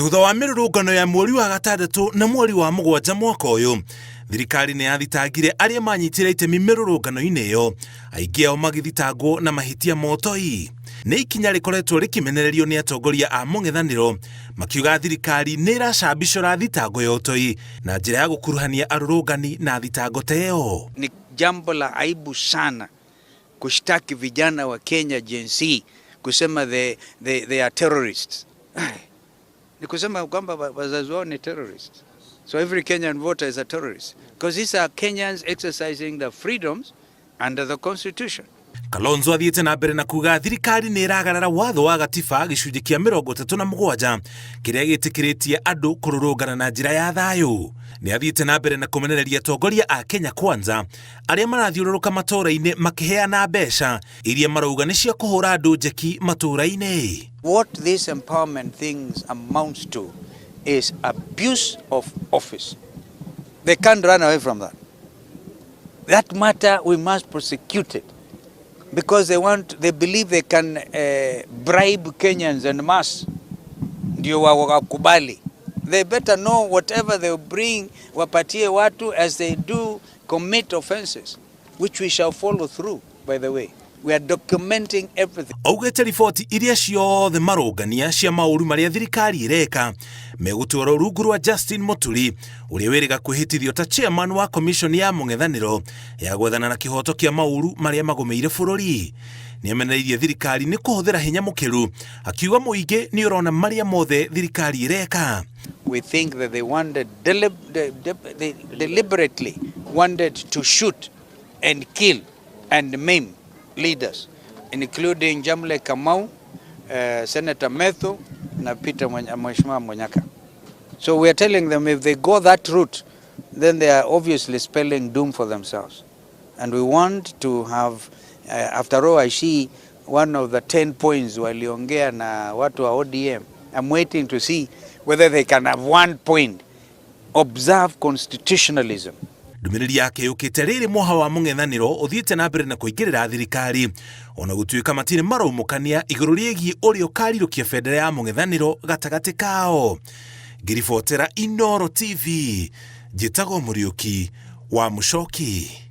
Thutha wa mirurungano ya mweri wa gatandatu na mweri wa mugwanja mwaka uyu, thirikari ni yathitangire aria manyitire itemi mirurungano-ini iyo, aingi ao magithitangwo na mahitia motoi. Ni ikinya rikoretwo rikimenererio ni atongoria a mung'ethaniro, makiuga thirikari ni iracambicura thitango ya utoi na njira ya gukuruhania arurungani na thitango teo. Ni jambo la aibu sana kushtaki vijana wa Kenya Gen Z kusema they are terrorists. Ni kusema kwamba wazazi wao ni terrorists. So every Kenyan voter is a terrorist because these are Kenyans exercising their freedoms under the constitution. Kalonzo athiete na mbere na kuga thirikari ni iragarara watho wa gatiba gicunji kia 37 kiria gitikiritie andu kururungana na njira ya thayu. Ni athiete na mbere na kumenereria atongoria a Kenya Kwanza aria marathiururuka matura-ini makiheana mbeca iria marauga ni cia kuhura andu njeki matura-ini. What this empowerment things amounts to is abuse of office. They can't run away from that. That matter we must prosecute it because they believe they can bribe Kenyans en masse ndio wakubali. They better know whatever they bring wapatie watu as they do commit offenses, which we shall follow through, by the way. We are documenting everything. Augete riboti iria ciothe marungania cia mauru maria thirikari ireka megutwara rungu rwa Justin Muturi uria wiriga kwihitithio ta chairman wa commission ya mung'ethaniro ya gwethana na kihoto kia mauru maria magomeire bururi. Ni amenereirie thirikari ni kuhuthira hinya mukiru akiuga muingi ni urona maria mothe thirikari ireka. We think that they wanted they deliberately wanted to shoot and kill and maim leaders, including Jamle Kamau, Senator Methu, na Peter Mheshimiwa Monyaka. So we are telling them if they go that route, then they are obviously spelling doom for themselves. And we want to have, after all, I see one of the 10 points waliongea na watu wa ODM. I'm waiting to see whether they can have 1 point. Observe constitutionalism. Ndumiriri yake yukite riri moha wa mung'ethaniro uthiite na mbere na kuingirira thirikari ona gutuika matire maraumukania iguru riegie uria ukarirukia bendera ya mung'ethaniro gatagati kao. Ngiribotera Inooro TV, njitagwo Muriuki wa Muchoki.